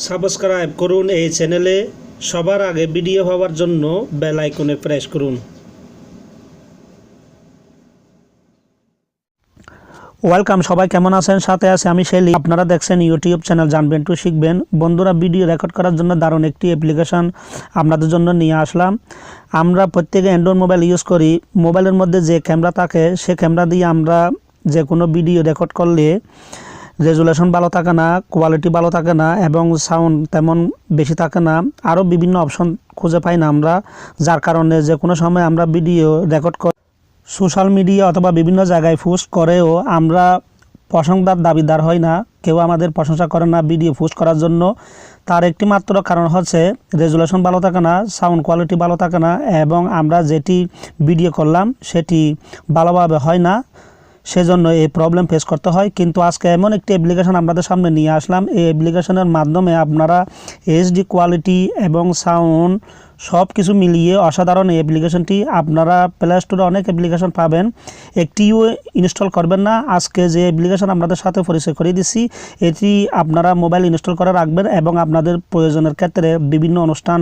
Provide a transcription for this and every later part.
Subscribe করুন এই চ্যানেলে, সবার আগে ভিডিও পাওয়ার জন্য বেল আইকনে প্রেস করুন। ওয়েলকাম, সবাই কেমন আছেন? সাথে আছে আমি শেলি। আপনারা দেখছেন ইউটিউব চ্যানেল জানবেন টু শিখবেন। বন্ধুরা, ভিডিও রেকর্ড করার জন্য দারুণ একটি অ্যাপ্লিকেশন আপনাদের জন্য নিয়ে আসলাম। আমরা প্রত্যেকে অ্যান্ড্রয়েড মোবাইল ইউজ করি। মোবাইলের মধ্যে যে ক্যামেরা থাকে সে ক্যামেরা দিয়ে আমরা যে কোনো ভিডিও রেকর্ড করলে রেজুলেশন ভালো থাকে না, কোয়ালিটি ভালো থাকে না এবং সাউন্ড তেমন বেশি থাকে না। আরও বিভিন্ন অপশন খুঁজে পাই না আমরা, যার কারণে যে কোনো সময় আমরা ভিডিও রেকর্ড করে সোশ্যাল মিডিয়া অথবা বিভিন্ন জায়গায় পোস্ট করেও আমরা প্রশংসার দাবিদার হই না, কেউ আমাদের প্রশংসা করে না ভিডিও পোস্ট করার জন্য। তার একটি মাত্র কারণ হচ্ছে রেজুলেশন ভালো থাকে না, সাউন্ড কোয়ালিটি ভালো থাকে না এবং আমরা যেটি ভিডিও করলাম সেটি ভালোভাবে হয় না, সেজন্য এই প্রবলেম ফেস করতে হয়। কিন্তু আজকে এমন একটি অ্যাপ্লিকেশন আপনাদের সামনে নিয়ে আসলাম। এই অ্যাপ্লিকেশনের মাধ্যমে আপনারা এইচডি কোয়ালিটি এবং সাউন্ড সব কিছু মিলিয়ে অসাধারণ এই অ্যাপ্লিকেশনটি। আপনারা প্লে স্টোরে অনেক অ্যাপ্লিকেশন পাবেন, একটিও ইনস্টল করবেন না। আজকে যে অ্যাপ্লিকেশন আপনাদের সাথে পরিচয় করিয়ে দিচ্ছি, এটি আপনারা মোবাইল ইনস্টল করে রাখবেন এবং আপনাদের প্রয়োজনের ক্ষেত্রে বিভিন্ন অনুষ্ঠান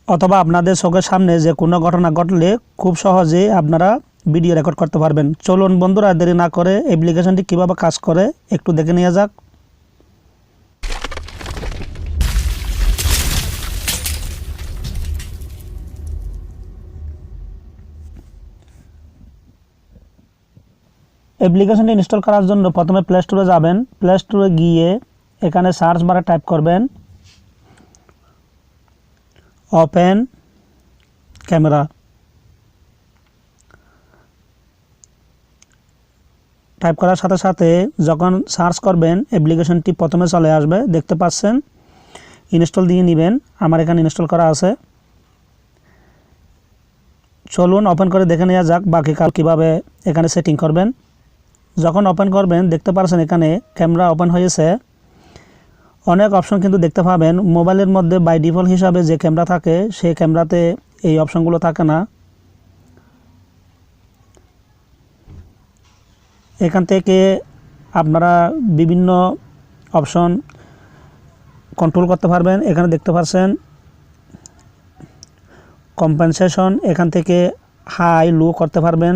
অথবা আপনাদের চোখের সামনে যে কোনো ঘটনা ঘটলে খুব সহজে আপনারা ভিডিও রেকর্ড করতে পারবেন। চলুন বন্ধুরা, দেরি না করে অ্যাপ্লিকেশনটি কীভাবে কাজ করে একটু দেখে নেওয়া যাক। অ্যাপ্লিকেশনটি ইনস্টল করার জন্য প্রথমে প্লে স্টোরে যাবেন। প্লে স্টোরে গিয়ে এখানে সার্চ বারে টাইপ করবেন ওপেন ক্যামেরা। টাইপ করার সাথে সাথে যখন সার্চ করবেন অ্যাপ্লিকেশনটি প্রথমে চলে আসবে, দেখতে পাচ্ছেন। ইনস্টল দিয়ে নেবেন, আমার এখানে ইনস্টল করা আছে। চলুন ওপেন করে দেখে নেওয়া যাক বাকি কাজ কীভাবে এখানে সেটিং করবেন। যখন ওপেন করবেন দেখতে পাচ্ছেন এখানে ক্যামেরা ওপেন হয়েছে। অনেক অপশন কিন্তু দেখতে পাবেন। মোবাইলের মধ্যে বাই ডিফল্ট হিসাবে যে ক্যামেরা থাকে সেই ক্যামেরাতে এই অপশনগুলো থাকে না। এখান থেকে আপনারা বিভিন্ন অপশন কন্ট্রোল করতে পারবেন। এখানে দেখতে পাচ্ছেন কম্পেনসেশন, এখান থেকে হাই লো করতে পারবেন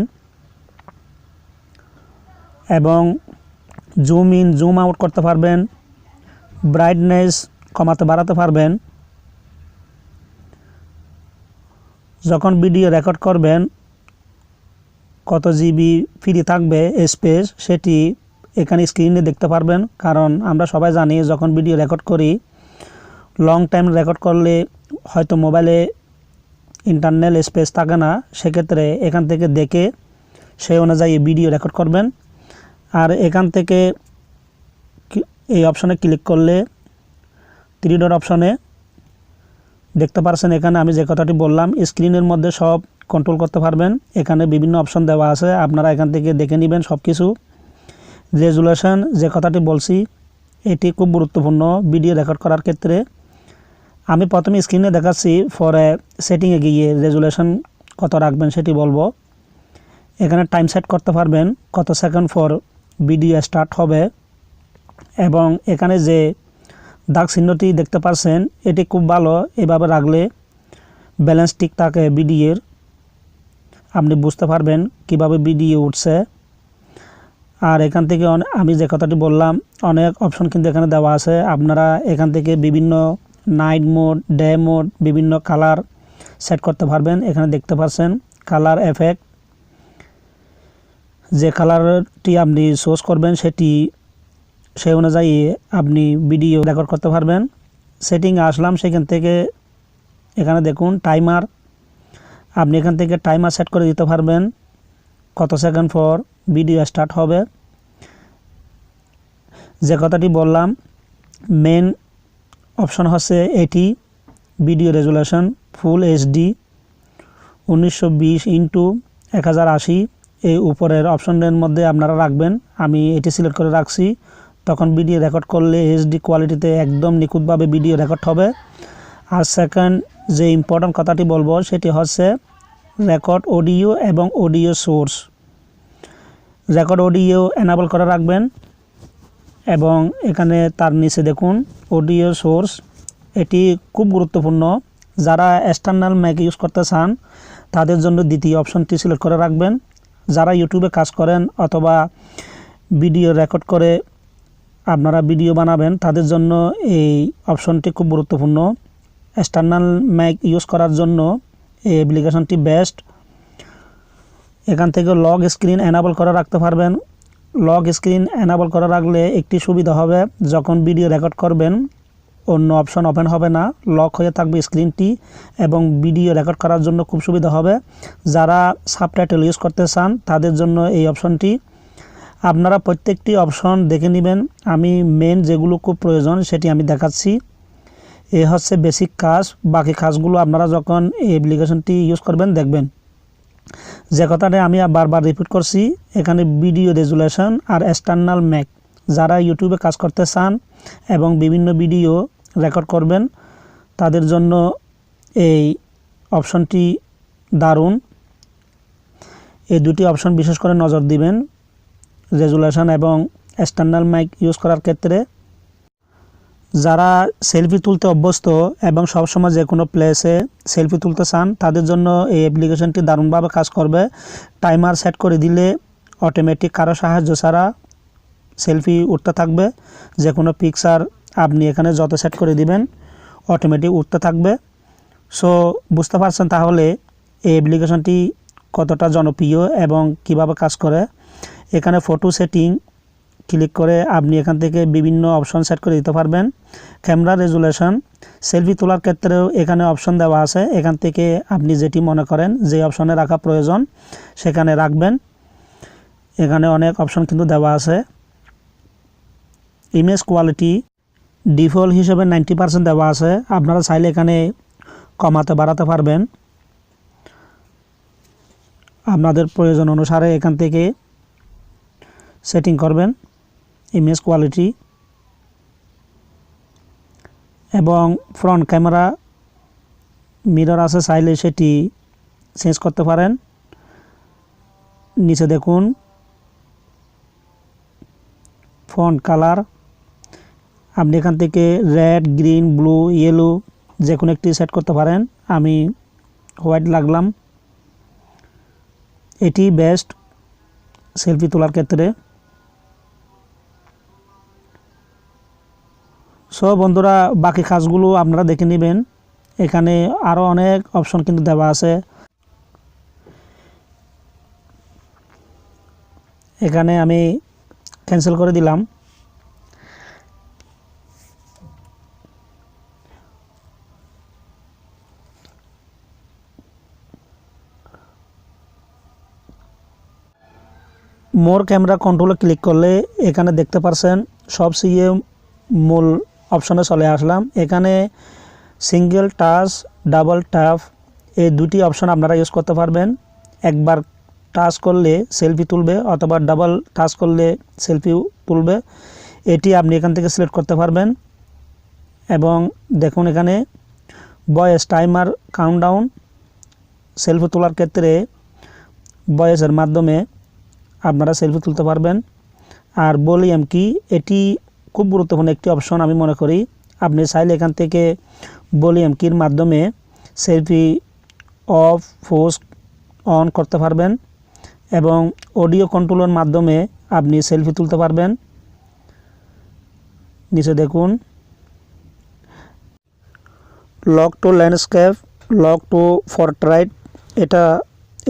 এবং জুম ইন জুম আউট করতে পারবেন, ব্রাইটনেস কমাতে বাড়াতে পারবেন। যখন ভিডিও রেকর্ড করবেন কত জিবি ফ্রি থাকবে স্পেস সেটি এখানে স্ক্রিনে দেখতে পারবেন। কারণ আমরা সবাই জানি যখন ভিডিও রেকর্ড করি, লং টাইম রেকর্ড করলে হয়তো মোবাইলে ইন্টারনাল স্পেস থাকে না, সেক্ষেত্রে এখান থেকে দেখে সেই অনুযায়ী ভিডিও রেকর্ড করবেন। আর এখান থেকে এই অপশনে ক্লিক করলে 3 ডট অপশনে দেখতে পাচ্ছেন এখানে আমি যে কথাটি বললাম স্ক্রিনের মধ্যে সব কন্ট্রোল করতে পারবেন। এখানে বিভিন্ন অপশন দেওয়া আছে, আপনারা এখান থেকে দেখে নেবেন সব কিছু। রেজুলেশন যে কথাটি বলছি এটি খুব গুরুত্বপূর্ণ ভিডিও রেকর্ড করার ক্ষেত্রে। আমি প্রথমে স্ক্রিনে দেখাচ্ছি, পরে সেটিংয়ে গিয়ে রেজুলেশন কত রাখবেন সেটি বলবো। এখানে টাইম সেট করতে পারবেন কত সেকেন্ড পর ভিডিও স্টার্ট হবে এবং এখানে যে দাগ চিহ্নটি দেখতে পাচ্ছেন এটি খুব ভালো। এভাবে রাখলে ব্যালেন্স ঠিক থাকে ভিডিওর, আপনি বুঝতে পারবেন কিভাবে ভিডিও উঠছে। আর এখান থেকে আমি যে কথাটি বললাম অনেক অপশন কিন্তু এখানে দেওয়া আছে। আপনারা এখান থেকে বিভিন্ন নাইট মোড, ডে মোড, বিভিন্ন কালার সেট করতে পারবেন। এখানে দেখতে পাচ্ছেন কালার এফেক্ট, যে কালারটি আপনি চুজ করবেন সেটি সেই অনুযায়ী আপনি ভিডিও রেকর্ড করতে পারবেন। সেটিংয়ে আসলাম, সেখান থেকে এখানে দেখুন টাইমার, আপনি এখান থেকে টাইমার সেট করে দিতে পারবেন কত সেকেন্ড পর ভিডিও স্টার্ট হবে। যে কথাটি বললাম মেন অপশন হচ্ছে এটি video resolution full HD 1920x1080। এই উপরের অপশনের মধ্যে আপনারা রাখবেন, আমি এটি সিলেক্ট করে রাখছি। তখন ভিডিও রেকর্ড করলে এইচডি কোয়ালিটিতে একদম নিখুঁতভাবে ভিডিও রেকর্ড হবে। আর সেকেন্ড যে ইম্পর্ট্যান্ট কথাটি বলবো সেটি হচ্ছে রেকর্ড অডিও এবং audio source. Record audio enable করে রাখবেন। এবং এখানে তার নিচে দেখুন অডিও সোর্স, এটি খুব গুরুত্বপূর্ণ। যারা এক্সটার্নাল ম্যাক ইউজ করতে চান তাদের জন্য দ্বিতীয় অপশনটি সিলেক্ট করে রাখবেন। যারা ইউটিউবে কাজ করেন অথবা ভিডিও রেকর্ড করে আপনারা ভিডিও বানাবেন তাদের জন্য এই অপশনটি খুব গুরুত্বপূর্ণ। এক্সটার্নাল ম্যাক ইউজ করার জন্য এই অ্যাপ্লিকেশনটি বেস্ট। এখান থেকে লক স্ক্রিন এনাবল করে রাখতে পারবেন। লক স্ক্রিন এনাবল করে রাখলে একটি সুবিধা হবে, যখন ভিডিও রেকর্ড করবেন অন্য অপশন ওপেন হবে না, লক হয়ে থাকবে স্ক্রিনটি এবং ভিডিও রেকর্ড করার জন্য খুব সুবিধা হবে। যারা সাবটাইটেল ইউজ করতে চান তাদের জন্য এই অপশনটি। আপনারা প্রত্যেকটি অপশন দেখে নেবেন, আমি মেন যেগুলো খুব প্রয়োজন সেটি আমি দেখাচ্ছি। এ হচ্ছে বেসিক কাজ, বাকি কাজগুলো আপনারা যখন এই অ্যাপ্লিকেশনটি ইউজ করবেন দেখবেন। যে কথাটা আমি বারবার রিপিট করছি, এখানে ভিডিও রেজুলেশন আর এক্সটার্নাল ম্যাক, যারা ইউটিউবে কাজ করতে চান এবং বিভিন্ন ভিডিও রেকর্ড করবেন তাদের জন্য এই অপশনটি দারুণ। এই দুটি অপশন বিশেষ করে নজর দিবেন রেজুলেশন এবং এক্সটার্নাল ম্যাক ইউজ করার ক্ষেত্রে। যারা সেলফি তুলতে অভ্যস্ত এবং সবসময় যে কোনো প্লেসে সেলফি তুলতে চান তাদের জন্য এই অ্যাপ্লিকেশনটি দারুণভাবে কাজ করবে। টাইমার সেট করে দিলে অটোমেটিক কারো সাহায্য ছাড়া সেলফি উঠতে থাকবে। যে কোনো পিকচার আপনি এখানে যত সেট করে দিবেন অটোমেটিক উঠতে থাকবে। সো বুঝতে পারছেন তাহলে এই অ্যাপ্লিকেশনটি কতটা জনপ্রিয় এবং কিভাবে কাজ করে। এখানে ফটো সেটিং ক্লিক করে আপনি এখান থেকে বিভিন্ন অপশন সেট করে দিতে পারবেন। ক্যামেরা রেজুলেশন, সেলফি তোলার ক্ষেত্রেও এখানে অপশন দেওয়া আছে, এখান থেকে আপনি যেটি মনে করেন যে অপশনে রাখা প্রয়োজন সেখানে রাখবেন। এখানে অনেক অপশন কিন্তু দেওয়া আছে। ইমেজ কোয়ালিটি ডিফল্ট হিসেবে 90% দেওয়া আছে, আপনারা চাইলে এখানে কমাতে বাড়াতে পারবেন আপনাদের প্রয়োজন অনুসারে। এখান থেকে সেটিং করবেন ইমেজ কোয়ালিটি। এবং ফ্রন্ট ক্যামেরা মিরর আছে, চাইলে সেটি চেঞ্জ করতে পারেন। নিচে দেখুন ফন্ট কালার, আপনি এখান থেকে রেড, গ্রিন, ব্লু, ইয়েলো যে কোনো একটি সেট করতে পারেন। আমি হোয়াইট লাগলাম, এটি বেস্ট সেলফি তোলার ক্ষেত্রে। সো বন্ধুরা, বাকি কাজগুলো আপনারা দেখে নেবেন। এখানে আরও অনেক অপশন কিন্তু দেওয়া আছে। এখানে আমি ক্যান্সেল করে দিলাম। মোর ক্যামেরা কন্ট্রোলে ক্লিক করলে এখানে দেখতে পারছেন সবচেয়ে মূল অপশনে চলে আসলাম। এখানে সিঙ্গেল টাচ, ডাবল ট্যাপ এই দুটি অপশন আপনারা ইউজ করতে পারবেন। একবার টাচ করলে সেলফি তুলবে অথবা ডাবল টাচ করলে সেলফি তুলবে, এটি আপনি এখান থেকে সিলেক্ট করতে পারবেন। এবং দেখুন এখানে ভয়েস টাইমার কাউন্টডাউন, সেলফি তোলার ক্ষেত্রে ভয়েসের মাধ্যমে আপনারা সেলফি তুলতে পারবেন। আর ভলিউম কি, এটি খুব গুরুত্বপূর্ণ একটি অপশন আমি মনে করি। আপনি চাইলে এখান থেকে ভলিউম কির মাধ্যমে সেলফি অফ, ফোর্স অন করতে পারবেন এবং অডিও কন্ট্রোলের মাধ্যমে আপনি সেলফি তুলতে পারবেন। নিচে দেখুন lock to landscape, lock to portrait,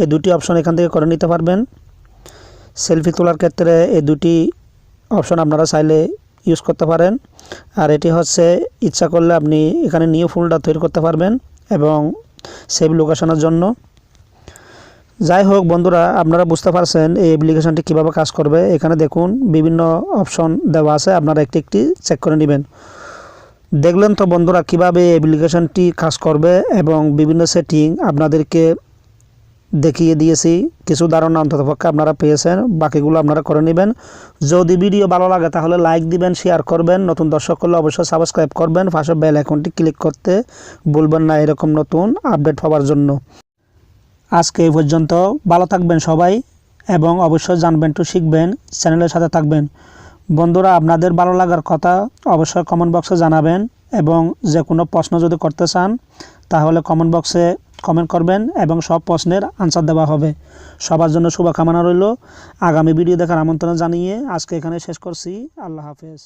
এই দুটি অপশন এখান থেকে করে নিতে পারবেন। সেলফি তোলার ক্ষেত্রে এই দুটি অপশন আপনারা চাইলে ইউজ করতে পারেন। আর এটি হচ্ছে ইচ্ছা করলে আপনি এখানে নিউ ফোল্ডার তৈরি করতে পারবেন এবং সেভ লোকেশনের জন্য। যাই হোক বন্ধুরা, আপনারা বুঝতে পারছেন এই অ্যাপ্লিকেশনটি কীভাবে কাজ করবে। এখানে দেখুন বিভিন্ন অপশন দেওয়া আছে, আপনারা একটি একটি চেক করে নেবেন। দেখলেন তো বন্ধুরা কীভাবে এই অ্যাপ্লিকেশনটি কাজ করবে এবং বিভিন্ন সেটিং আপনাদেরকে দেখিয়ে দিয়েছি। কিছু ধারণা অন্ততপক্ষে আপনারা পেয়েছেন, বাকিগুলো আপনারা করে নেবেন। যদি ভিডিও ভালো লাগে তাহলে লাইক দিবেন, শেয়ার করবেন, নতুন দর্শক করলে অবশ্যই সাবস্ক্রাইব করবেন, পাশে বেল আইকনটি ক্লিক করতে ভুলবেন না এরকম নতুন আপডেট হওয়ার জন্য। আজকে এই পর্যন্ত, ভালো থাকবেন সবাই এবং অবশ্যই জানবেন টু শিখবেন চ্যানেলের সাথে থাকবেন। বন্ধুরা, আপনাদের ভালো লাগার কথা অবশ্যই কমেন্ট বক্সে জানাবেন এবং যে কোনো প্রশ্ন যদি করতে চান তাহলে কমেন্ট বক্সে কমেন্ট করবেন এবং সব প্রশ্নের আনসার দেওয়া হবে। সবার জন্য শুভকামনা রইল। আগামী ভিডিও দেখার আমন্ত্রণ জানিয়ে আজকে এখানে শেষ করছি। আল্লাহ হাফেজ।